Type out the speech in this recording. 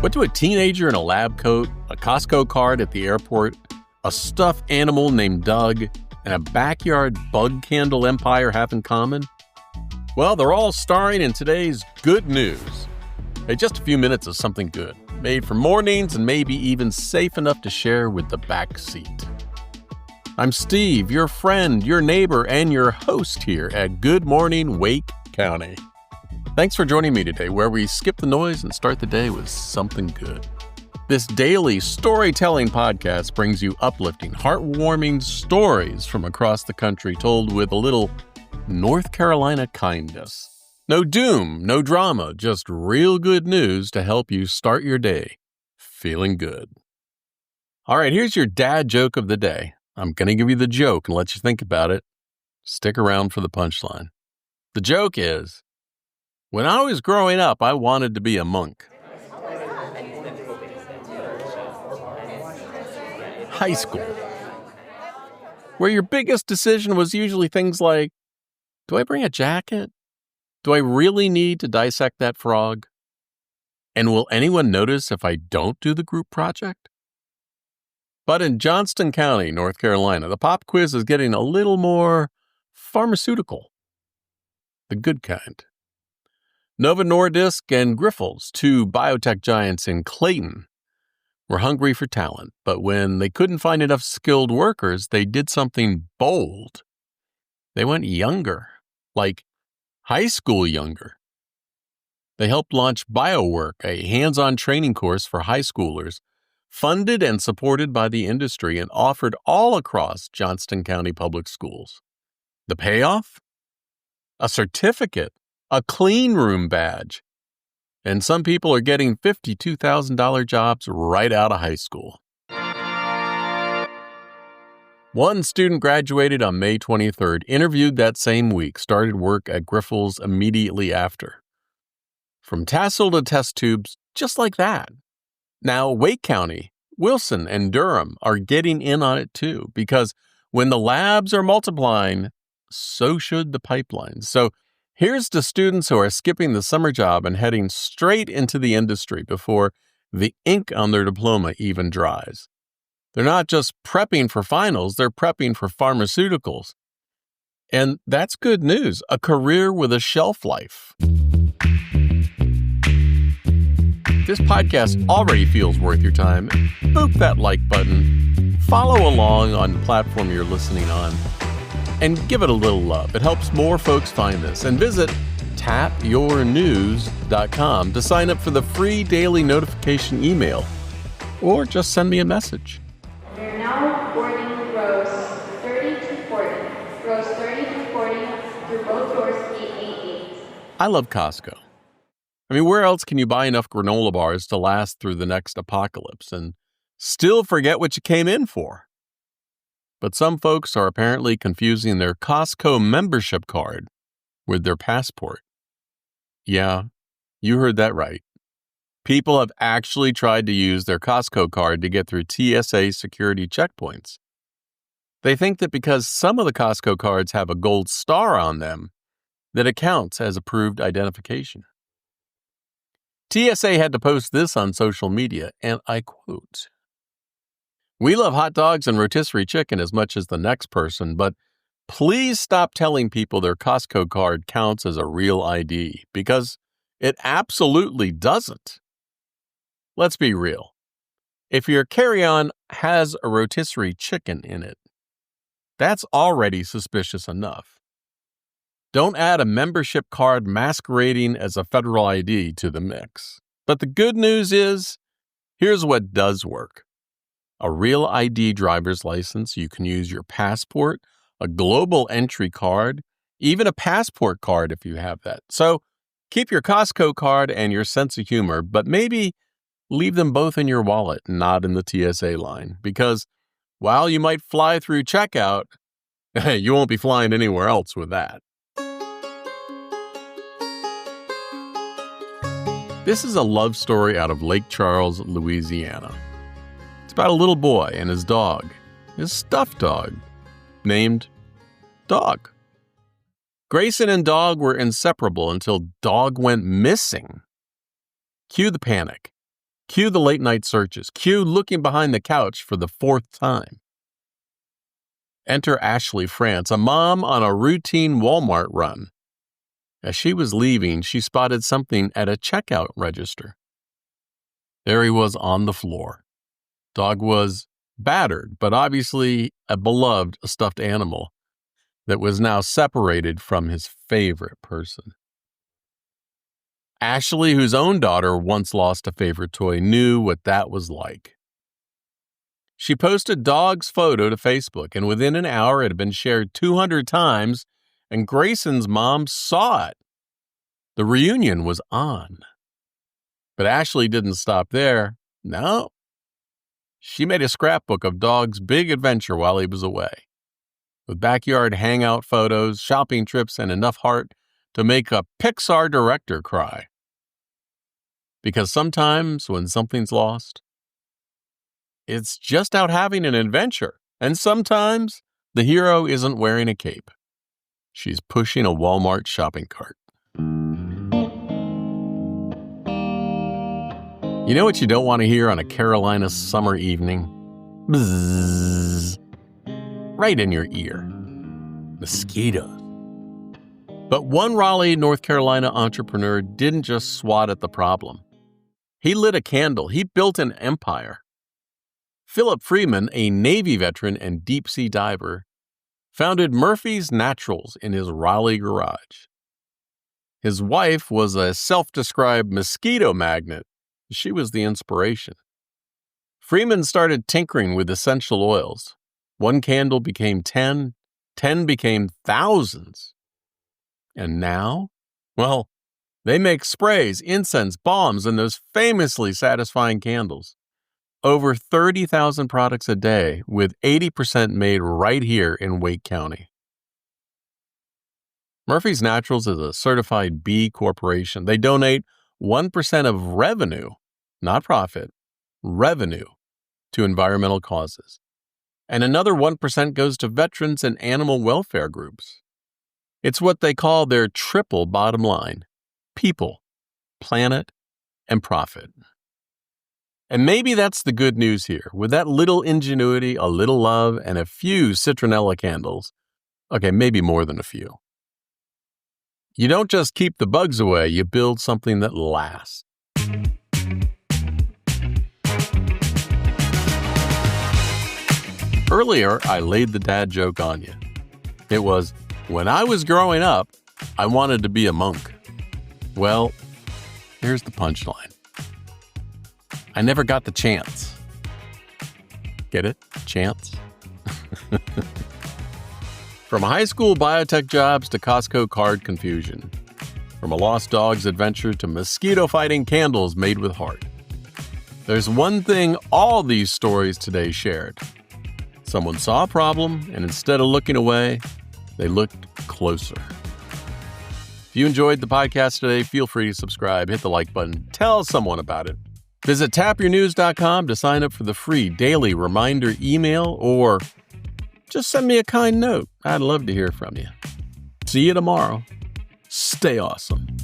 What do a teenager in a lab coat, a Costco card at the airport, a stuffed animal named Doug, and a backyard bug candle empire have in common? Well, they're all starring in today's Good News. Hey, just a few minutes of something good, made for mornings and maybe even safe enough to share with the back seat. I'm Steve, your friend, your neighbor, and your host here at Good Morning Wake County. Thanks for joining me today, where we skip the noise and start the day with something good. This daily storytelling podcast brings you uplifting, heartwarming stories from across the country told with a little North Carolina kindness. No doom, no drama, just real good news to help you start your day feeling good. All right, here's your dad joke of the day. I'm going to give you the joke and let you think about it. Stick around for the punchline. The joke is, when I was growing up, I wanted to be a monk. High school, where your biggest decision was usually things like, do I bring a jacket? Do I really need to dissect that frog? And will anyone notice if I don't do the group project? But in Johnston County, North Carolina, the pop quiz is getting a little more pharmaceutical. The good kind. Novo Nordisk and Grifols, two biotech giants in Clayton, were hungry for talent, but when they couldn't find enough skilled workers, they did something bold. They went younger, like high school younger. They helped launch BioWork, a hands-on training course for high schoolers, funded and supported by the industry and offered all across Johnston County public schools. The payoff? A certificate. A clean room badge. And some people are getting $52,000 jobs right out of high school. One student graduated on May 23rd, interviewed that same week, started work at Grifols immediately after. From tassel to test tubes, just like that. Now, Wake County, Wilson, and Durham are getting in on it too, because when the labs are multiplying, so should the pipelines. So here's to students who are skipping the summer job and heading straight into the industry before the ink on their diploma even dries. They're not just prepping for finals, they're prepping for pharmaceuticals. And that's good news, a career with a shelf life. This podcast already feels worth your time. Boop that like button. Follow along on the platform you're listening on. And give it a little love. It helps more folks find this. And visit tapyournews.com to sign up for the free daily notification email. Or just send me a message. We're now boarding rows 30 to 40. Rows 30 to 40 through both doors 888. I love Costco. I mean, where else can you buy enough granola bars to last through the next apocalypse and still forget what you came in for? But some folks are apparently confusing their Costco membership card with their passport. Yeah, you heard that right. People have actually tried to use their Costco card to get through TSA security checkpoints. They think that because some of the Costco cards have a gold star on them, that it counts as approved identification. TSA had to post this on social media, and I quote, "We love hot dogs and rotisserie chicken as much as the next person, but please stop telling people their Costco card counts as a real ID, because it absolutely doesn't. Let's be real. If your carry-on has a rotisserie chicken in it, that's already suspicious enough. Don't add a membership card masquerading as a federal ID to the mix. But the good news is, here's what does work. A real ID driver's license, you can use your passport, a global entry card, even a passport card if you have that. So keep your Costco card and your sense of humor, but maybe leave them both in your wallet, not in the TSA line. Because while you might fly through checkout, you won't be flying anywhere else with that. This is a love story out of Lake Charles, Louisiana. It's about a little boy and his dog, his stuffed dog, named Dog. Grayson and Dog were inseparable until Dog went missing. Cue the panic. Cue the late-night searches. Cue looking behind the couch for the 4th time. Enter Ashley France, a mom on a routine Walmart run. As she was leaving, she spotted something at a checkout register. There he was on the floor. Dog was battered, but obviously a beloved stuffed animal that was now separated from his favorite person. Ashley, whose own daughter once lost a favorite toy, knew what that was like. She posted Dog's photo to Facebook, and within an hour it had been shared 200 times, and Grayson's mom saw it. The reunion was on. But Ashley didn't stop there. No. She made a scrapbook of Dog's big adventure while he was away, with backyard hangout photos, shopping trips, and enough heart to make a Pixar director cry. Because sometimes when something's lost, it's just out having an adventure. And sometimes the hero isn't wearing a cape. She's pushing a Walmart shopping cart. You know what you don't want to hear on a Carolina summer evening? Bzzz. Right in your ear. Mosquitoes. But one Raleigh, North Carolina entrepreneur didn't just swat at the problem. He lit a candle. He built an empire. Philip Freeman, a Navy veteran and deep-sea diver, founded Murphy's Naturals in his Raleigh garage. His wife was a self-described mosquito magnet. She was the inspiration. Freeman started tinkering with essential oils. One candle became 10, 10 became thousands. And now? Well, they make sprays, incense, balms, and those famously satisfying candles. Over 30,000 products a day, with 80% made right here in Wake County. Murphy's Naturals is a certified B Corporation. They donate 1% of revenue, not profit, revenue, to environmental causes. And another 1% goes to veterans and animal welfare groups. It's what they call their triple bottom line: people, planet, and profit. And maybe that's the good news here. With that little ingenuity, a little love, and a few citronella candles, okay, maybe more than a few, you don't just keep the bugs away, you build something that lasts. Earlier, I laid the dad joke on you. It was, when I was growing up, I wanted to be a monk. Well, here's the punchline. I never got the chance. Get it? Chance? From high school biotech jobs to Costco card confusion. From a lost dog's adventure to mosquito-fighting candles made with heart. There's one thing all these stories today shared. Someone saw a problem, and instead of looking away, they looked closer. If you enjoyed the podcast today, feel free to subscribe, hit the like button, tell someone about it. Visit tapyournews.com to sign up for the free daily reminder email, or just send me a kind note. I'd love to hear from you. See you tomorrow. Stay awesome.